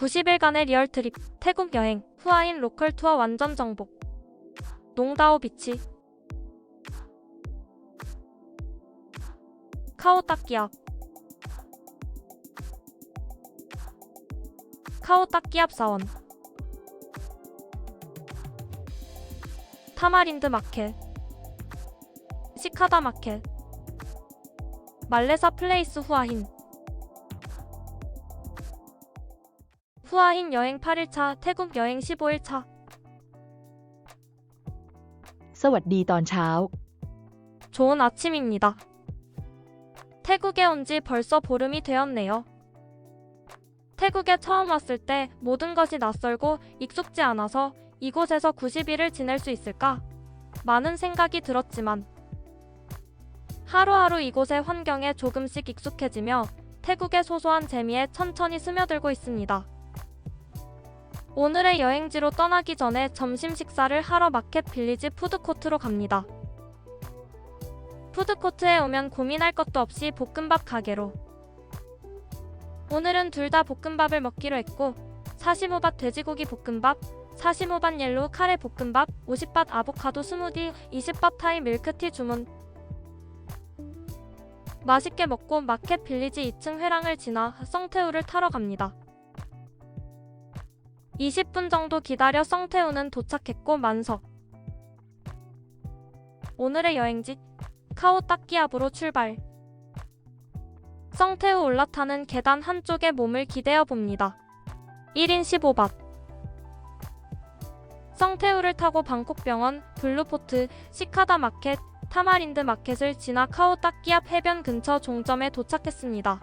90일간의 리얼 트립, 태국 여행, 후아인 로컬 투어 완전 정복. 농다오 비치. 카오딱기압. 카오딱기압 사원. 타마린드 마켓. 시카다 마켓. 말레사 플레이스 후아힌. 후아힌 여행 8일차, 태국 여행 15일차. สวัสดีตอนเช้า 좋은 아침입니다. 태국에 온 지 벌써 보름이 되었네요. 태국에 처음 왔을 때 모든 것이 낯설고 익숙지 않아서 이곳에서 90일을 지낼 수 있을까? 많은 생각이 들었지만 하루하루 이곳의 환경에 조금씩 익숙해지며 태국의 소소한 재미에 천천히 스며들고 있습니다. 오늘의 여행지로 떠나기 전에 점심 식사를 하러 마켓 빌리지 푸드코트로 갑니다. 푸드코트에 오면 고민할 것도 없이 볶음밥 가게로. 오늘은 둘 다 볶음밥을 먹기로 했고, 사시모밭 돼지고기 볶음밥, 사시모밭 옐로우 카레 볶음밥, 50밭 아보카도 스무디, 20밭 타이 밀크티 주문. 맛있게 먹고 마켓 빌리지 2층 회랑을 지나 썽태우를 타러 갑니다. 20분 정도 기다려 썽태우는 도착했고 만석. 오늘의 여행지 카오딱기압으로 출발. 썽태우 올라타는 계단 한쪽에 몸을 기대어 봅니다. 1인 15밭. 썽태우를 타고 방콕병원, 블루포트, 시카다 마켓, 타마린드 마켓을 지나 카오딱기압 해변 근처 종점에 도착했습니다.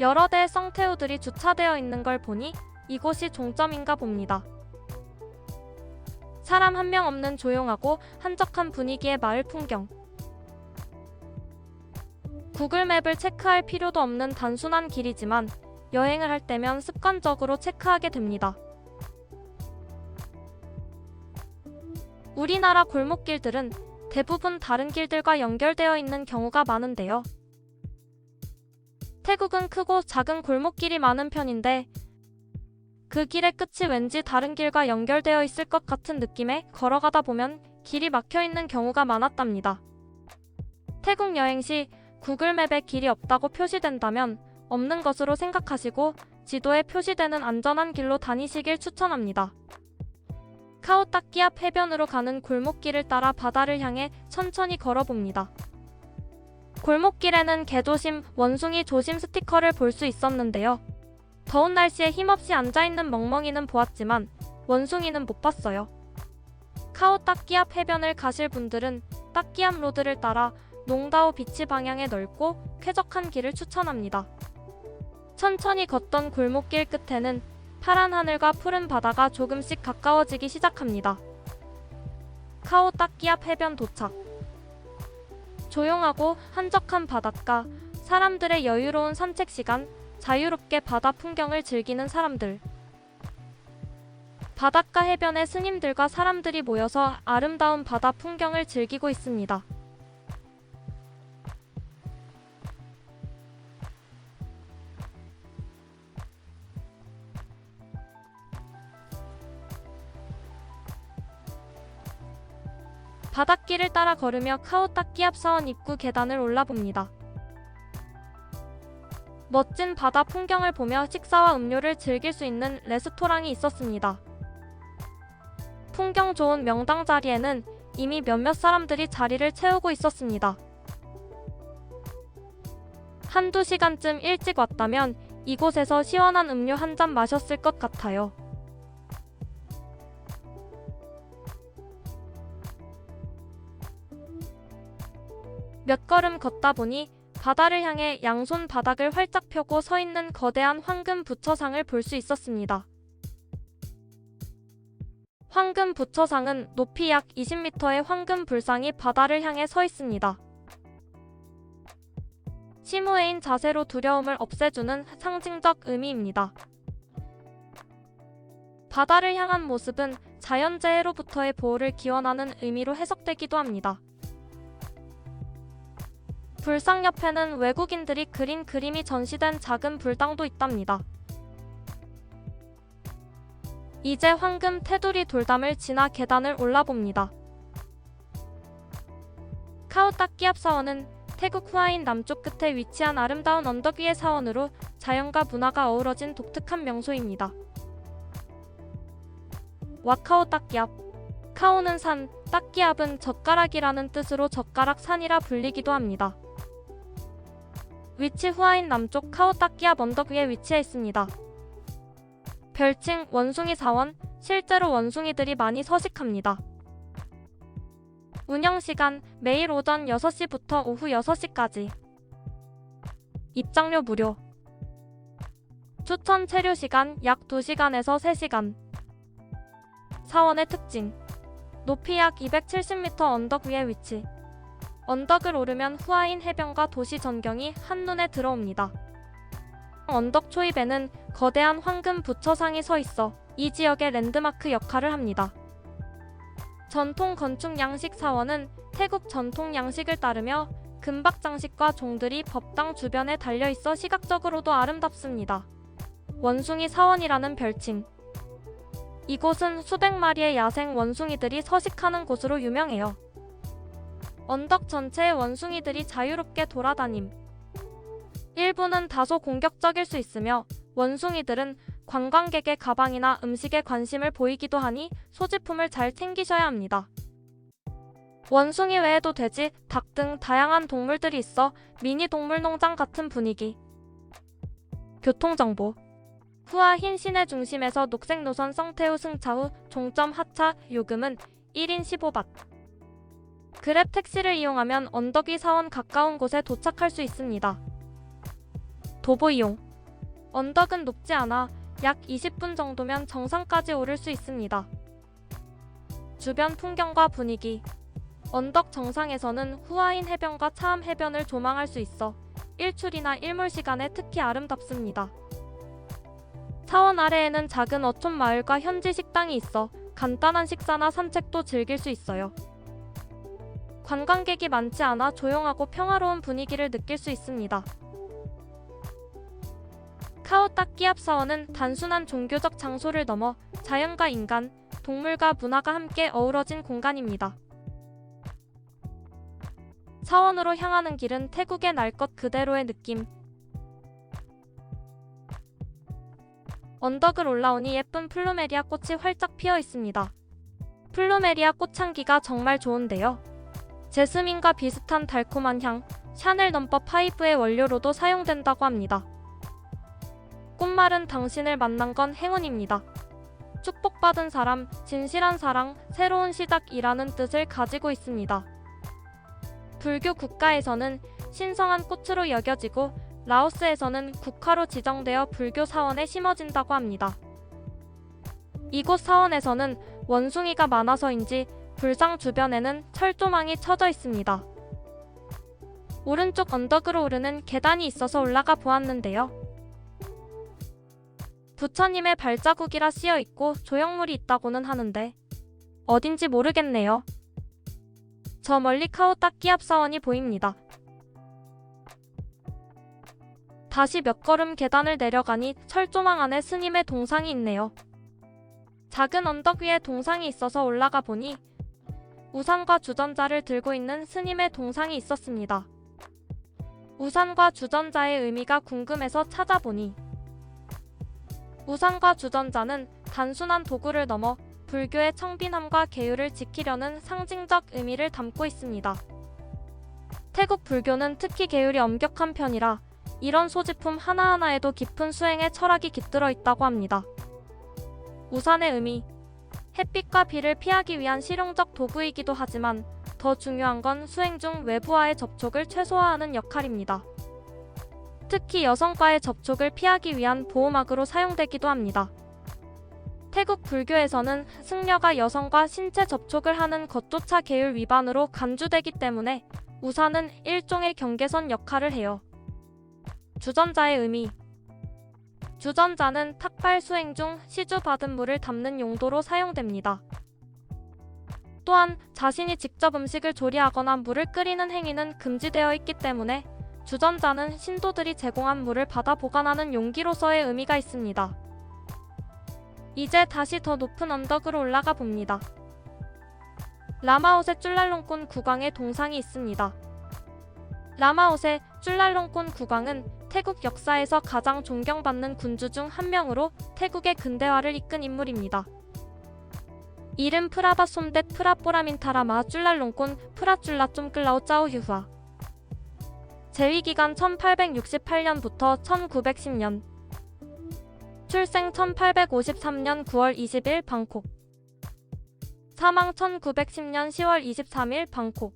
여러 대의 썽태우들이 주차되어 있는 걸 보니 이곳이 종점인가 봅니다. 사람 한 명 없는 조용하고 한적한 분위기의 마을 풍경. 구글맵을 체크할 필요도 없는 단순한 길이지만 여행을 할 때면 습관적으로 체크하게 됩니다. 우리나라 골목길들은 대부분 다른 길들과 연결되어 있는 경우가 많은데요. 태국은 크고 작은 골목길이 많은 편인데 그 길의 끝이 왠지 다른 길과 연결되어 있을 것 같은 느낌에 걸어가다 보면 길이 막혀 있는 경우가 많았답니다. 태국 여행 시 구글맵에 길이 없다고 표시된다면 없는 것으로 생각하시고 지도에 표시되는 안전한 길로 다니시길 추천합니다. 카오딱기압 해변으로 가는 골목길을 따라 바다를 향해 천천히 걸어봅니다. 골목길에는 개조심, 원숭이 조심 스티커를 볼 수 있었는데요. 더운 날씨에 힘없이 앉아있는 멍멍이는 보았지만 원숭이는 못 봤어요. 카오딱기압 해변을 가실 분들은 딱기압 로드를 따라 농다오 비치 방향의 넓고 쾌적한 길을 추천합니다. 천천히 걷던 골목길 끝에는 파란 하늘과 푸른 바다가 조금씩 가까워지기 시작합니다. 카오딱기압 해변 도착. 조용하고 한적한 바닷가, 사람들의 여유로운 산책 시간, 자유롭게 바다 풍경을 즐기는 사람들. 바닷가 해변에 스님들과 사람들이 모여서 아름다운 바다 풍경을 즐기고 있습니다. 바닷길을 따라 걸으며 카오딱기압 사원 입구 계단을 올라봅니다. 멋진 바다 풍경을 보며 식사와 음료를 즐길 수 있는 레스토랑이 있었습니다. 풍경 좋은 명당 자리에는 이미 몇몇 사람들이 자리를 채우고 있었습니다. 한두 시간쯤 일찍 왔다면 이곳에서 시원한 음료 한 잔 마셨을 것 같아요. 몇 걸음 걷다 보니 바다를 향해 양손 바닥을 활짝 펴고 서 있는 거대한 황금 부처상을 볼 수 있었습니다. 황금 부처상은 높이 약 20m의 황금 불상이 바다를 향해 서 있습니다. 시무에인 자세로 두려움을 없애주는 상징적 의미입니다. 바다를 향한 모습은 자연재해로부터의 보호를 기원하는 의미로 해석되기도 합니다. 불상 옆에는 외국인들이 그린 그림이 전시된 작은 불당도 있답니다. 이제 황금 테두리 돌담을 지나 계단을 올라봅니다. 카오딱기압 사원은 태국 후아인 남쪽 끝에 위치한 아름다운 언덕 위의 사원으로 자연과 문화가 어우러진 독특한 명소입니다. 와카오 딱기압. 카오는 산, 딱기압은 젓가락이라는 뜻으로 젓가락 산이라 불리기도 합니다. 위치 후아인 남쪽 카오 딱기압 언덕 위에 위치해 있습니다. 별칭 원숭이 사원, 실제로 원숭이들이 많이 서식합니다. 운영시간 매일 오전 6시부터 오후 6시까지. 입장료 무료. 추천 체류 시간 약 2시간에서 3시간. 사원의 특징. 높이 약 270m 언덕 위에 위치. 언덕을 오르면 후아인 해변과 도시 전경이 한눈에 들어옵니다. 언덕 초입에는 거대한 황금 부처상이 서 있어 이 지역의 랜드마크 역할을 합니다. 전통 건축 양식 사원은 태국 전통 양식을 따르며 금박 장식과 종들이 법당 주변에 달려 있어 시각적으로도 아름답습니다. 원숭이 사원이라는 별칭. 이곳은 수백 마리의 야생 원숭이들이 서식하는 곳으로 유명해요. 언덕 전체의 원숭이들이 자유롭게 돌아다님. 일부는 다소 공격적일 수 있으며 원숭이들은 관광객의 가방이나 음식에 관심을 보이기도 하니 소지품을 잘 챙기셔야 합니다. 원숭이 외에도 돼지, 닭 등 다양한 동물들이 있어 미니 동물농장 같은 분위기. 교통정보. 후아힌 시내 중심에서 녹색 노선 성태우 승차후 종점 하차 요금은 1인 15밭. 그랩 택시를 이용하면 언덕 위 사원 가까운 곳에 도착할 수 있습니다. 도보 이용. 언덕은 높지 않아 약 20분 정도면 정상까지 오를 수 있습니다. 주변 풍경과 분위기. 언덕 정상에서는 후아인 해변과 차암 해변을 조망할 수 있어 일출이나 일몰 시간에 특히 아름답습니다. 사원 아래에는 작은 어촌 마을과 현지 식당이 있어 간단한 식사나 산책도 즐길 수 있어요. 관광객이 많지 않아 조용하고 평화로운 분위기를 느낄 수 있습니다. 카오딱기압 사원은 단순한 종교적 장소를 넘어 자연과 인간, 동물과 문화가 함께 어우러진 공간입니다. 사원으로 향하는 길은 태국의 날 것 그대로의 느낌. 언덕을 올라오니 예쁜 플루메리아 꽃이 활짝 피어 있습니다. 플루메리아 꽃향기가 정말 좋은데요. 제스민과 비슷한 달콤한 향, 샤넬 넘버 5의 원료로도 사용된다고 합니다. 꽃말은 당신을 만난 건 행운입니다. 축복받은 사람, 진실한 사랑, 새로운 시작이라는 뜻을 가지고 있습니다. 불교 국가에서는 신성한 꽃으로 여겨지고 라오스에서는 국화로 지정되어 불교 사원에 심어진다고 합니다. 이곳 사원에서는 원숭이가 많아서인지 불상 주변에는 철조망이 쳐져 있습니다. 오른쪽 언덕으로 오르는 계단이 있어서 올라가 보았는데요. 부처님의 발자국이라 씌어 있고 조형물이 있다고는 하는데 어딘지 모르겠네요. 저 멀리 카오딱기압 사원이 보입니다. 다시 몇 걸음 계단을 내려가니 철조망 안에 스님의 동상이 있네요. 작은 언덕 위에 동상이 있어서 올라가 보니 우산과 주전자를 들고 있는 스님의 동상이 있었습니다. 우산과 주전자의 의미가 궁금해서 찾아보니 우산과 주전자는 단순한 도구를 넘어 불교의 청빈함과 계율을 지키려는 상징적 의미를 담고 있습니다. 태국 불교는 특히 계율이 엄격한 편이라 이런 소지품 하나하나에도 깊은 수행의 철학이 깃들어 있다고 합니다. 우산의 의미. 햇빛과 비를 피하기 위한 실용적 도구이기도 하지만 더 중요한 건 수행 중 외부와의 접촉을 최소화하는 역할입니다. 특히 여성과의 접촉을 피하기 위한 보호막으로 사용되기도 합니다. 태국 불교에서는 승려가 여성과 신체 접촉을 하는 것조차 계율 위반으로 간주되기 때문에 우산은 일종의 경계선 역할을 해요. 주전자의 의미. 주전자는 탁발 수행 중 시주 받은 물을 담는 용도로 사용됩니다. 또한 자신이 직접 음식을 조리하거나 물을 끓이는 행위는 금지되어 있기 때문에 주전자는 신도들이 제공한 물을 받아 보관하는 용기로서의 의미가 있습니다. 이제 다시 더 높은 언덕으로 올라가 봅니다. 라마옷의 쭈랄롱콘 국왕의 동상이 있습니다. 라마옷의 쭈랄롱콘 국왕은 태국 역사에서 가장 존경받는 군주 중 한 명으로 태국의 근대화를 이끈 인물입니다. 이름 프라바 솜댓 프라뽀라민타라마 쭈랄롱콘 프라쭈라 쫌끌라오 짜오유화. 재위기간 1868년부터 1910년. 출생 1853년 9월 20일 방콕. 사망 1910년 10월 23일 방콕.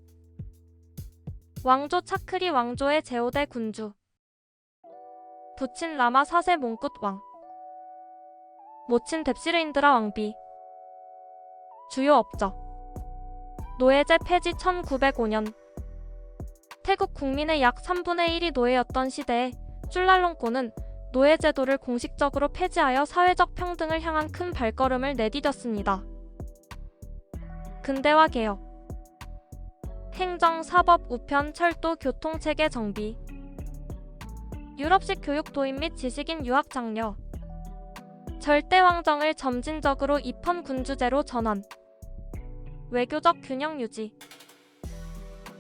왕조 차크리 왕조의 제5대 군주. 부친 라마 4세 몽굿 왕. 모친 뎁시르인드라 왕비. 주요 업적. 노예제 폐지 1905년. 태국 국민의 약 3분의 1이 노예였던 시대에 쭈랄롱콘은 노예제도를 공식적으로 폐지하여 사회적 평등을 향한 큰 발걸음을 내디뎠습니다. 근대화 개혁. 행정, 사법, 우편, 철도, 교통체계 정비. 유럽식 교육 도입 및 지식인 유학 장려. 절대왕정을 점진적으로 입헌 군주제로 전환. 외교적 균형 유지.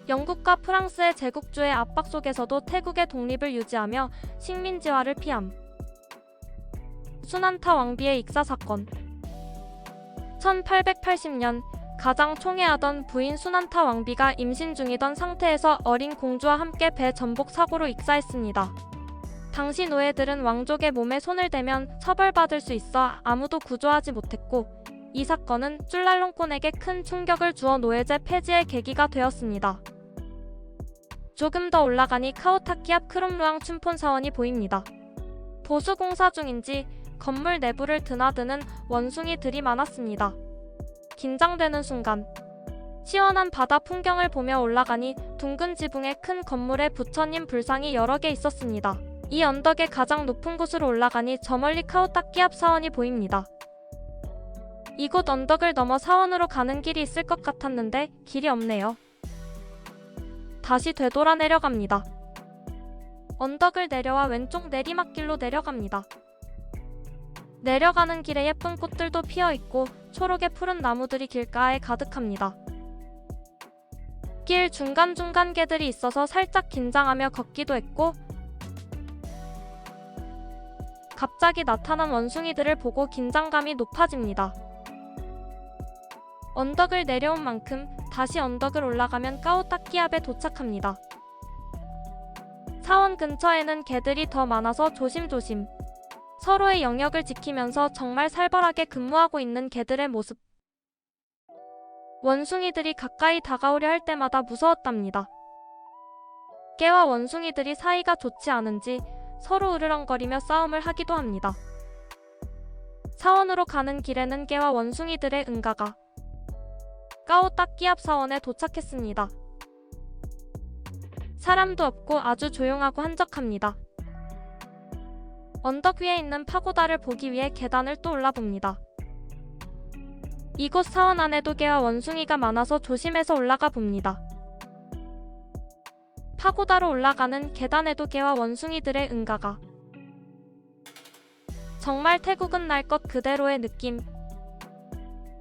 영국과 프랑스의 제국주의 압박 속에서도 태국의 독립을 유지하며 식민지화를 피함. 수난타 왕비의 익사 사건. 1880년 가장 총애하던 부인 수난타 왕비가 임신 중이던 상태에서 어린 공주와 함께 배 전복 사고로 익사했습니다. 당시 노예들은 왕족의 몸에 손을 대면 처벌받을 수 있어 아무도 구조하지 못했고, 이 사건은 쭈랄롱콘에게 큰 충격을 주어 노예제 폐지의 계기가 되었습니다. 조금 더 올라가니 카오타키 앞 크롬루앙 춘폰 사원이 보입니다. 보수 공사 중인지 건물 내부를 드나드는 원숭이들이 많았습니다. 긴장되는 순간. 시원한 바다 풍경을 보며 올라가니 둥근 지붕의 큰 건물에 부처님 불상이 여러 개 있었습니다. 이 언덕의 가장 높은 곳으로 올라가니 저 멀리 카오타키 앞 사원이 보입니다. 이곳 언덕을 넘어 사원으로 가는 길이 있을 것 같았는데 길이 없네요. 다시 되돌아 내려갑니다. 언덕을 내려와 왼쪽 내리막길로 내려갑니다. 내려가는 길에 예쁜 꽃들도 피어있고 초록의 푸른 나무들이 길가에 가득합니다. 길 중간중간 개들이 있어서 살짝 긴장하며 걷기도 했고, 갑자기 나타난 원숭이들을 보고 긴장감이 높아집니다. 언덕을 내려온 만큼 다시 언덕을 올라가면 까오타키 앞에 도착합니다. 사원 근처에는 개들이 더 많아서 조심조심. 서로의 영역을 지키면서 정말 살벌하게 근무하고 있는 개들의 모습. 원숭이들이 가까이 다가오려 할 때마다 무서웠답니다. 개와 원숭이들이 사이가 좋지 않은지 서로 으르렁거리며 싸움을 하기도 합니다. 사원으로 가는 길에는 개와 원숭이들의 응가가. 까오타키 앞 사원에 도착했습니다. 사람도 없고 아주 조용하고 한적합니다. 언덕 위에 있는 파고다를 보기 위해 계단을 또 올라봅니다. 이곳 사원 안에도 개와 원숭이가 많아서 조심해서 올라가 봅니다. 파고다로 올라가는 계단에도 개와 원숭이들의 응가가. 정말 태국은 날 것 그대로의 느낌.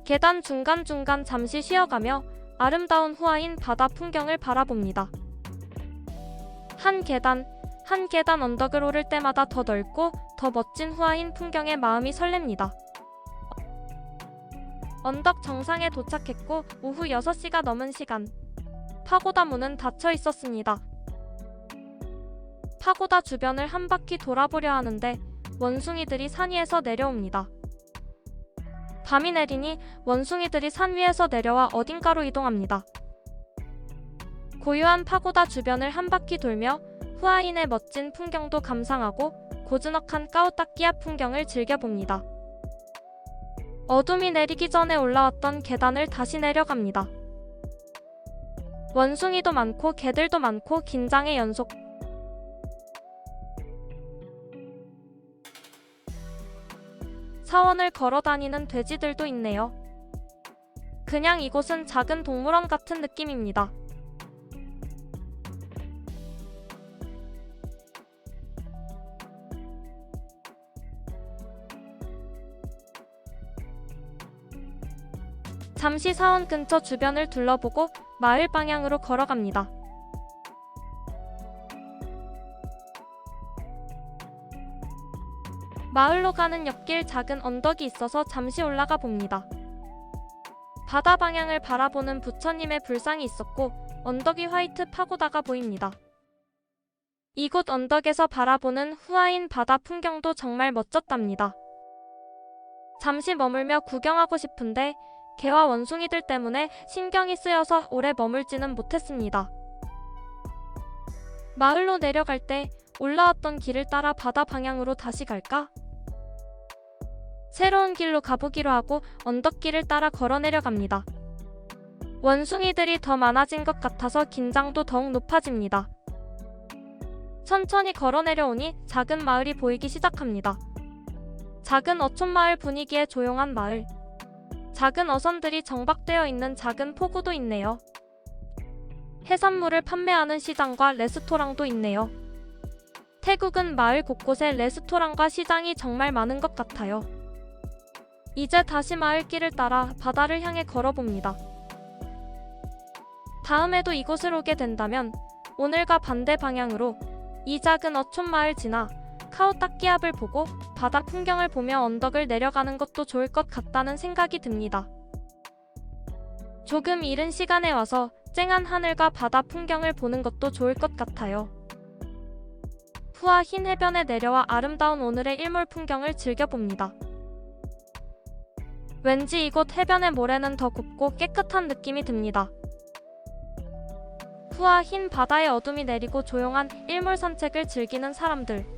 계단 중간중간 잠시 쉬어가며 아름다운 후아인 바다 풍경을 바라봅니다. 한 계단 언덕을 오를 때마다 더 넓고 더 멋진 후아인 풍경에 마음이 설렙니다. 언덕 정상에 도착했고 오후 6시가 넘은 시간. 파고다 문은 닫혀 있었습니다. 파고다 주변을 한 바퀴 돌아보려 하는데 원숭이들이 산 위에서 내려옵니다. 밤이 내리니 원숭이들이 산 위에서 내려와 어딘가로 이동합니다. 고요한 파고다 주변을 한 바퀴 돌며 후아인의 멋진 풍경도 감상하고 고즈넉한 까오타키 앞 풍경을 즐겨봅니다. 어둠이 내리기 전에 올라왔던 계단을 다시 내려갑니다. 원숭이도 많고 개들도 많고 긴장의 연속. 사원을 걸어 다니는 돼지들도 있네요. 그냥 이곳은 작은 동물원 같은 느낌입니다. 잠시 사원 근처 주변을 둘러보고 마을 방향으로 걸어갑니다. 마을로 가는 옆길 작은 언덕이 있어서 잠시 올라가 봅니다. 바다 방향을 바라보는 부처님의 불상이 있었고 언덕이 화이트 파고다가 보입니다. 이곳 언덕에서 바라보는 후아인 바다 풍경도 정말 멋졌답니다. 잠시 머물며 구경하고 싶은데 개와 원숭이들 때문에 신경이 쓰여서 오래 머물지는 못했습니다. 마을로 내려갈 때 올라왔던 길을 따라 바다 방향으로 다시 갈까? 새로운 길로 가보기로 하고 언덕길을 따라 걸어 내려갑니다. 원숭이들이 더 많아진 것 같아서 긴장도 더욱 높아집니다. 천천히 걸어 내려오니 작은 마을이 보이기 시작합니다. 작은 어촌마을 분위기의 조용한 마을. 작은 어선들이 정박되어 있는 작은 포구도 있네요. 해산물을 판매하는 시장과 레스토랑도 있네요. 태국은 마을 곳곳에 레스토랑과 시장이 정말 많은 것 같아요. 이제 다시 마을길을 따라 바다를 향해 걸어봅니다. 다음에도 이곳을 오게 된다면 오늘과 반대 방향으로 이 작은 어촌마을 지나 카오딱기압을 보고 바다 풍경을 보며 언덕을 내려가는 것도 좋을 것 같다는 생각이 듭니다. 조금 이른 시간에 와서 쨍한 하늘과 바다 풍경을 보는 것도 좋을 것 같아요. 후아 흰 해변에 내려와 아름다운 오늘의 일몰 풍경을 즐겨봅니다. 왠지 이곳 해변의 모래는 더 곱고 깨끗한 느낌이 듭니다. 후아 흰 바다에 어둠이 내리고 조용한 일몰 산책을 즐기는 사람들.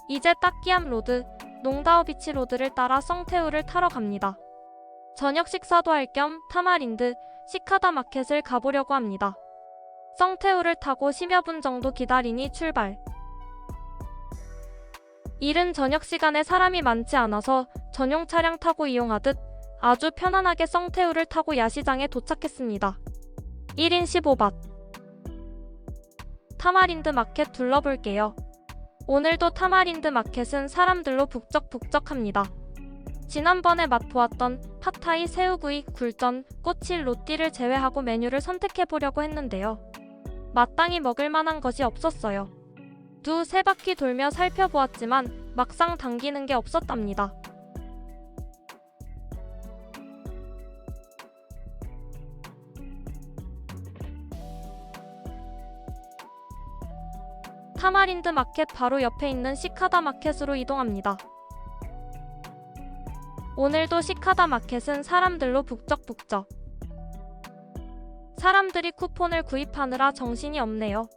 이제 딱기암 로드, 농다오 비치 로드를 따라 썽테우를 타러 갑니다. 저녁 식사도 할 겸 타마린드, 시카다 마켓을 가보려고 합니다. 썽테우를 타고 10여 분 정도 기다리니 출발. 이른 저녁 시간에 사람이 많지 않아서 전용 차량 타고 이용하듯 아주 편안하게 썽테우를 타고 야시장에 도착했습니다. 1인 15밭. 타마린드 마켓 둘러볼게요. 오늘도 타마린드 마켓은 사람들로 북적북적합니다. 지난번에 맛보았던 팟타이, 새우구이, 굴전, 꼬치, 로띠를 제외하고 메뉴를 선택해보려고 했는데요. 마땅히 먹을 만한 것이 없었어요. 두세 바퀴 돌며 살펴보았지만 막상 당기는 게 없었답니다. 타마린드 마켓 바로 옆에 있는 시카다 마켓으로 이동합니다. 오늘도 시카다 마켓은 사람들로 북적북적. 사람들이 쿠폰을 구입하느라 정신이 없네요.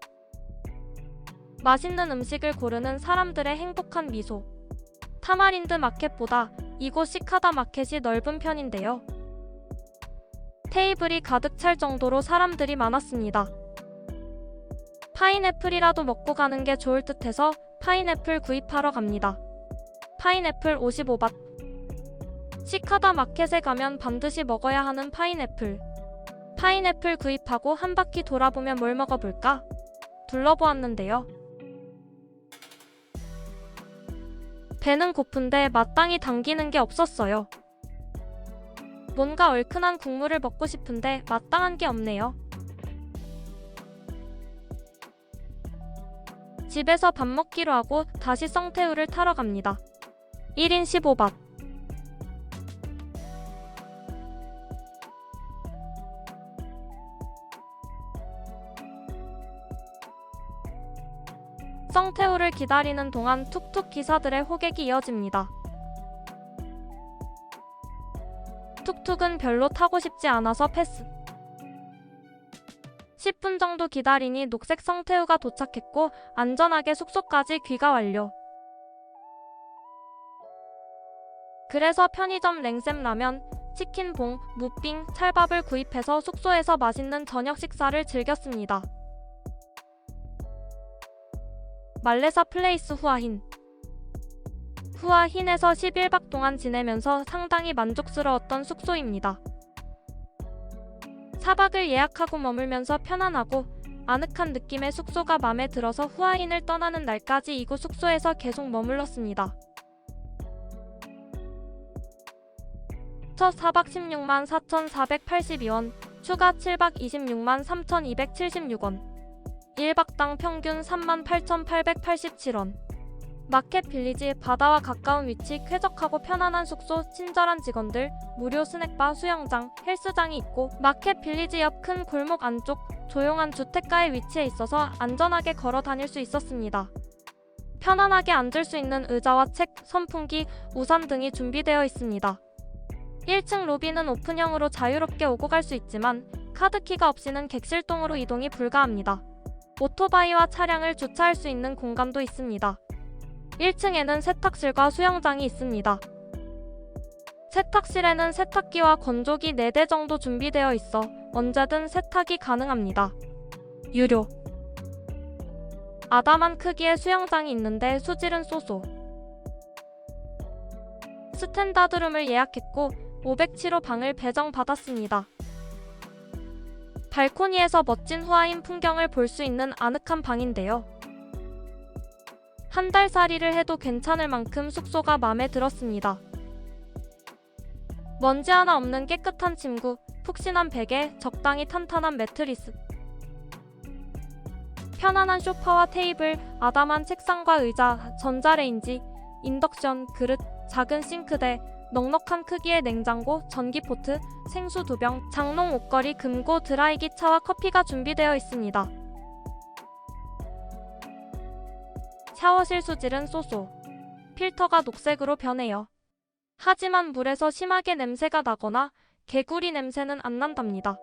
맛있는 음식을 고르는 사람들의 행복한 미소. 타마린드 마켓보다 이곳 시카다 마켓이 넓은 편인데요. 테이블이 가득 찰 정도로 사람들이 많았습니다. 파인애플이라도 먹고 가는 게 좋을 듯해서 파인애플 구입하러 갑니다. 파인애플 55밭. 시카다 마켓에 가면 반드시 먹어야 하는 파인애플. 파인애플 구입하고 한 바퀴 돌아보면 뭘 먹어볼까? 둘러보았는데요. 배는 고픈데 마땅히 당기는 게 없었어요. 뭔가 얼큰한 국물을 먹고 싶은데 마땅한 게 없네요. 집에서 밥 먹기로 하고 다시 썽테우를 타러 갑니다. 1인 15밭. 썽테우를 기다리는 동안 툭툭 기사들의 호객이 이어집니다. 툭툭은 별로 타고 싶지 않아서 패스. 10분 정도 기다리니 녹색 성태우가 도착했고 안전하게 숙소까지 귀가 완료. 그래서 편의점 냉샘 라면, 치킨봉, 무빙, 찰밥을 구입해서 숙소에서 맛있는 저녁 식사를 즐겼습니다. 말레사 플레이스 후아힌. 후아힌에서 11박 동안 지내면서 상당히 만족스러웠던 숙소입니다. 4박을 예약하고 머물면서 편안하고 아늑한 느낌의 숙소가 마음에 들어서 후아힌을 떠나는 날까지 이곳 숙소에서 계속 머물렀습니다. 첫 4박 16만 4,482원, 추가 7박 26만 3,276원, 1박당 평균 38,887원. 마켓 빌리지, 바다와 가까운 위치, 쾌적하고 편안한 숙소, 친절한 직원들, 무료 스낵바, 수영장, 헬스장이 있고 마켓 빌리지 옆 큰 골목 안쪽 조용한 주택가에 위치해 있어서 안전하게 걸어 다닐 수 있었습니다. 편안하게 앉을 수 있는 의자와 책, 선풍기, 우산 등이 준비되어 있습니다. 1층 로비는 오픈형으로 자유롭게 오고 갈 수 있지만 카드키가 없이는 객실동으로 이동이 불가합니다. 오토바이와 차량을 주차할 수 있는 공간도 있습니다. 1층에는 세탁실과 수영장이 있습니다. 세탁실에는 세탁기와 건조기 4대 정도 준비되어 있어 언제든 세탁이 가능합니다. 유료. 아담한 크기의 수영장이 있는데 수질은 쏘쏘. 스탠다드룸을 예약했고 507호 방을 배정받았습니다. 발코니에서 멋진 후아힌 풍경을 볼 수 있는 아늑한 방인데요. 한 달 살이를 해도 괜찮을 만큼 숙소가 마음에 들었습니다. 먼지 하나 없는 깨끗한 침구, 푹신한 베개, 적당히 탄탄한 매트리스, 편안한 소파와 테이블, 아담한 책상과 의자, 전자레인지, 인덕션, 그릇, 작은 싱크대, 넉넉한 크기의 냉장고, 전기포트, 생수 2병, 장롱 옷걸이, 금고, 드라이기, 차와 커피가 준비되어 있습니다. 샤워실 수질은 쏘쏘. 필터가 녹색으로 변해요. 하지만 물에서 심하게 냄새가 나거나 개구리 냄새는 안 난답니다.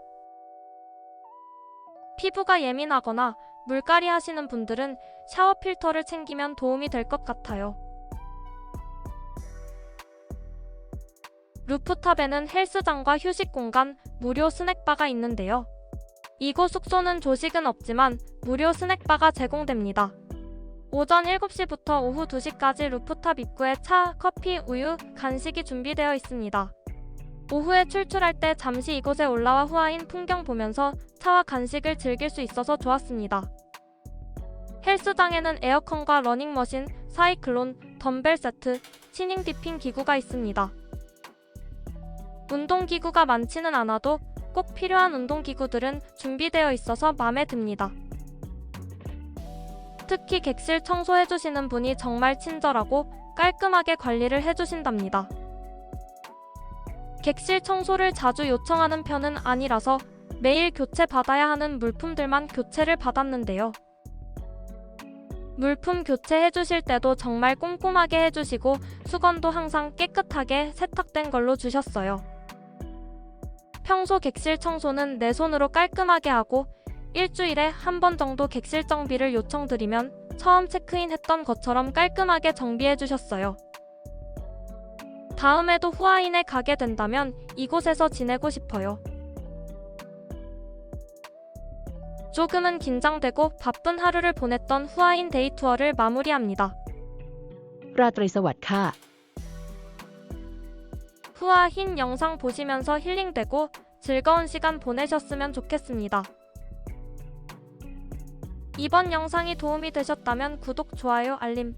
피부가 예민하거나 물갈이 하시는 분들은 샤워 필터를 챙기면 도움이 될 것 같아요. 루프탑에는 헬스장과 휴식 공간, 무료 스낵바가 있는데요. 이곳 숙소는 조식은 없지만 무료 스낵바가 제공됩니다. 오전 7시부터 오후 2시까지 루프탑 입구에 차, 커피, 우유, 간식이 준비되어 있습니다. 오후에 출출할 때 잠시 이곳에 올라와 후아힌 풍경 보면서 차와 간식을 즐길 수 있어서 좋았습니다. 헬스장에는 에어컨과 러닝머신, 사이클론, 덤벨 세트, 치닝 디핑 기구가 있습니다. 운동기구가 많지는 않아도 꼭 필요한 운동기구들은 준비되어 있어서 마음에 듭니다. 특히 객실 청소해주시는 분이 정말 친절하고 깔끔하게 관리를 해주신답니다. 객실 청소를 자주 요청하는 편은 아니라서 매일 교체 받아야 하는 물품들만 교체를 받았는데요. 물품 교체해주실 때도 정말 꼼꼼하게 해주시고 수건도 항상 깨끗하게 세탁된 걸로 주셨어요. 평소 객실 청소는 내 손으로 깔끔하게 하고 일주일에 한 번 정도 객실 정비를 요청드리면 처음 체크인했던 것처럼 깔끔하게 정비해 주셨어요. 다음에도 후아힌에 가게 된다면 이곳에서 지내고 싶어요. 조금은 긴장되고 바쁜 하루를 보냈던 후아힌 데이 투어를 마무리합니다. ราตรีสวัสดิ์ค่ะ 후아힌 영상 보시면서 힐링되고 즐거운 시간 보내셨으면 좋겠습니다. 이번 영상이 도움이 되셨다면 구독, 좋아요, 알림.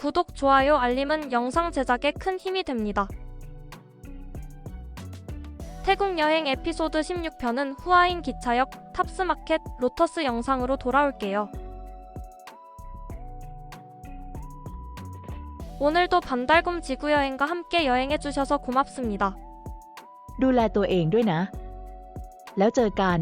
구독, 좋아요, 알림은 영상 제작에 큰 힘이 됩니다. 태국 여행 에피소드 16편은 후아힌 기차역, 탑스마켓, 로터스 영상으로 돌아올게요. 오늘도 반달곰 지구여행과 함께 여행해주셔서 고맙습니다. ดูแลตัวเองด้วยนะ แล้วเจอกัน